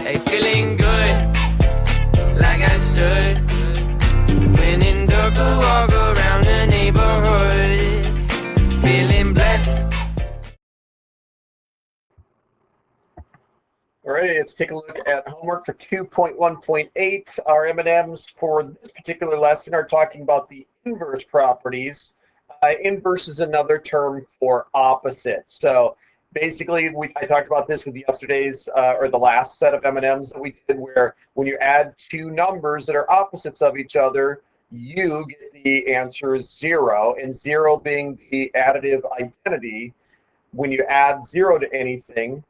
Hey, feeling good, like I should. When in dark, I walk around the neighborhood, feeling blessed. All right, let's take a look at homework for 2.1.8. Our M&Ms for this particular lesson are talking about the inverse properties. Inverse is another term for opposite. So basically, I talked about this with yesterday's or the last set of M&Ms that we did, where when you add two numbers that are opposites of each other, you get the answer 0, and 0 being the additive identity. When you add 0 to anything,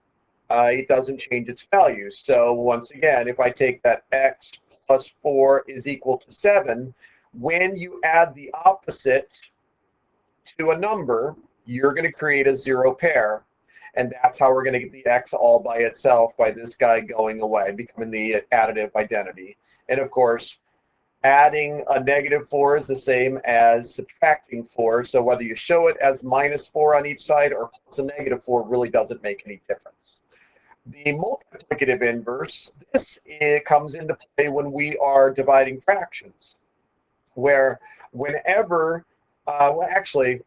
it doesn't change its value. So once again, if I take that x plus 4 is equal to 7, when you add the opposite to a number, you're going to create a 0 pair. And that's how we're going to get the x all by itself by this guy going away, becoming the additive identity. And of course, adding a -4 is the same as subtracting 4. So whether you show it as -4 on each side or plus a -4 really doesn't make any difference. The multiplicative inverse, this comes into play when we are dividing fractions, where whenever, well, actually,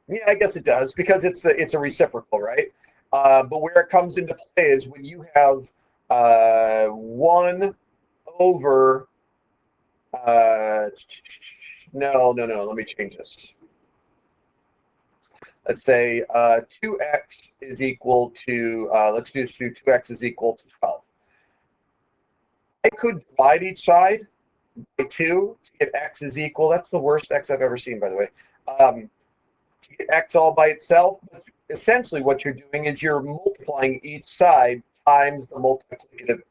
yeah, I guess it does, because it's a reciprocal, right? But where it comes into play is when you have 1 over, no, let me change this. Let's say 2x is equal to, let's do 2x is equal to 12. I could divide each side by 2 to get x is equal. That's the worst x I've ever seen, by the way. To get x all by itself, essentially what you're doing is you're multiplying each side times the multiplicative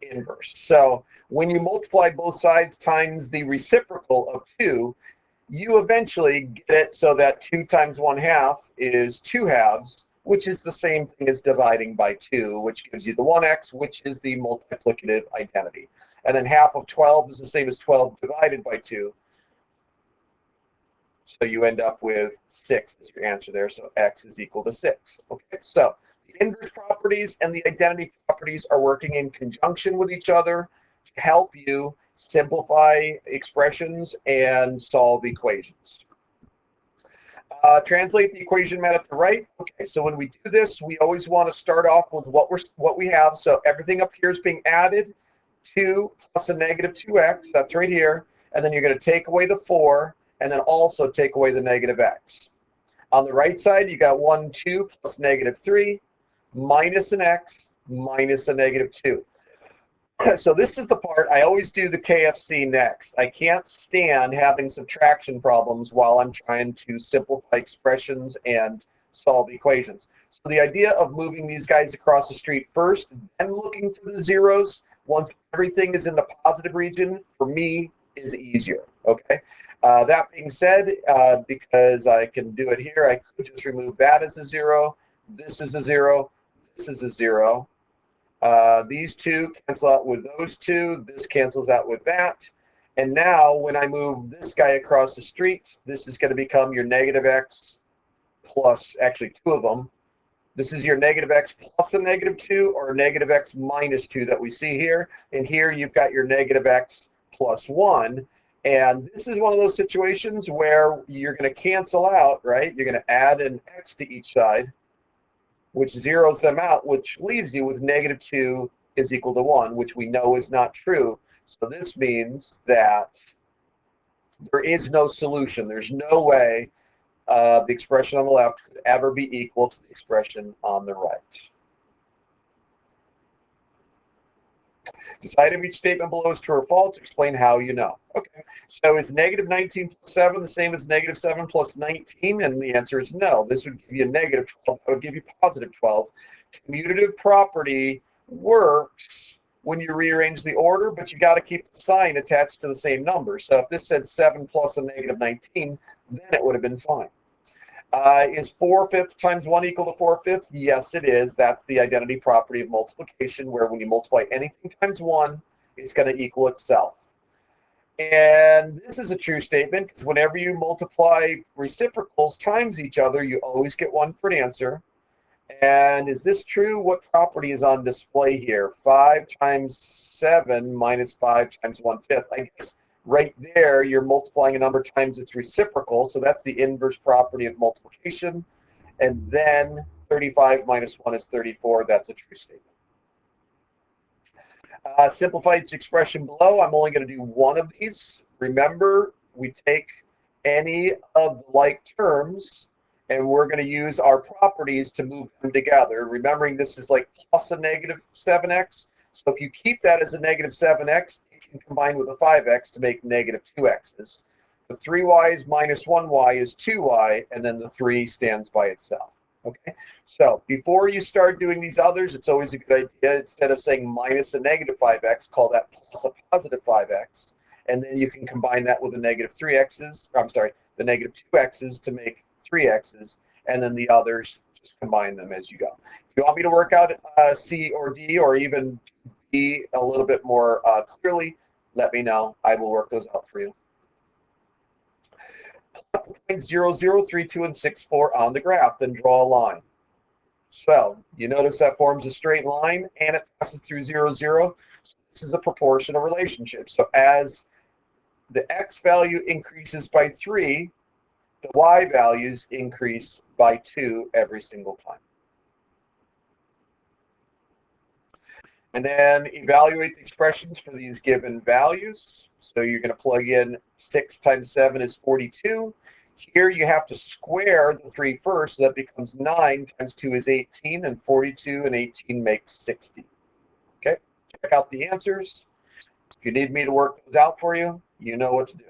inverse. So when you multiply both sides times the reciprocal of 2, you eventually get it so that 2 times 1/2 is 2/2, which is the same thing as dividing by 2, which gives you the 1x, which is the multiplicative identity. And then half of 12 is the same as 12 divided by 2. So you end up with 6 as your answer there. So x is equal to 6. Okay, so the inverse properties and the identity properties are working in conjunction with each other to help you simplify expressions and solve equations. Translate the equation met at the right. Okay, so when we do this, we always want to start off with what we have. So everything up here is being added. 2 plus a -2x, that's right here. And then you're going to take away the 4, and then also take away the -x. On the right side, you got 1, 2 plus -3 minus an x minus a -2. So this is the part I always do the KFC next. I can't stand having subtraction problems while I'm trying to simplify expressions and solve equations. So the idea of moving these guys across the street first, then looking for the zeros, once everything is in the positive region, for me, is easier, okay? That being said, because I can do it here, I could just remove that as a 0. This is a 0. This is a 0. These two cancel out with those two. This cancels out with that. And now when I move this guy across the street, this is going to become your -x plus, actually 2 of them. This is your -x plus a -2 or -x minus 2 that we see here. And here you've got your -x plus 1. And this is one of those situations where you're going to cancel out, right? You're going to add an x to each side, which zeroes them out, which leaves you with -2 is equal to 1, which we know is not true. So this means that there is no solution. There's no way the expression on the left could ever be equal to the expression on the right. Decide if each statement below is true or false. Explain how you know. Okay, so is -19 plus 7 the same as -7 plus 19? And the answer is no. This would give you a -12. That would give you +12. Commutative property works when you rearrange the order, but you got to keep the sign attached to the same number. So if this said 7 plus a -19, then it would have been fine. Is 4/5 times 1 equal to 4/5? Yes, it is. That's the identity property of multiplication, where when you multiply anything times 1, it's going to equal itself. And this is a true statement, because whenever you multiply reciprocals times each other, you always get one for an answer. And is this true? What property is on display here? 5 times 7 minus 5 times 1/5. I guess right there you're multiplying a number times its reciprocal, so that's the inverse property of multiplication. And then 35 minus 1 is 34. That's a true statement. Simplify each expression below. I'm only going to do one of these. Remember, we take any of the like terms, and we're going to use our properties to move them together. Remembering this is like plus a negative 7x. So if you keep that as a negative 7x, it can combine with a 5x to make negative 2x's. The 3y's minus 1y is 2y, and then the 3 stands by itself. Okay, so before you start doing these others, it's always a good idea, instead of saying minus a negative 5x, call that plus a positive 5x. And then you can combine that with the negative 3x's, I'm sorry, the negative 2x's to make 3x's, and then the others, just combine them as you go. If you want me to work out C or D or even B a little bit more clearly, let me know. I will work those out for you. Plot points 0, 0, 3, 2, and 6, 4 on the graph, then draw a line. So you notice that forms a straight line and it passes through 0, 0. This is a proportional relationship. So as the x value increases by 3, the y values increase by 2 every single time. And then evaluate the expressions for these given values. So you're going to plug in 6 times 7 is 42. Here you have to square the 3 first, so that becomes 9 times 2 is 18, and 42 and 18 makes 60. Okay, check out the answers. If you need me to work those out for you, you know what to do.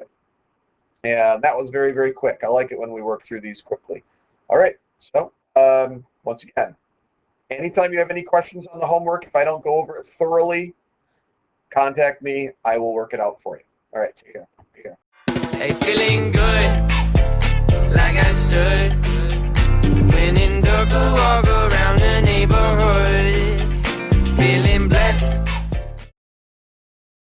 And that was very, very quick. I like it when we work through these quickly. All right, so once again, anytime you have any questions on the homework, if I don't go over it thoroughly, contact me. I will work it out for you. All right, take care. Take care. Hey, feeling good, like I should. When in dark, walk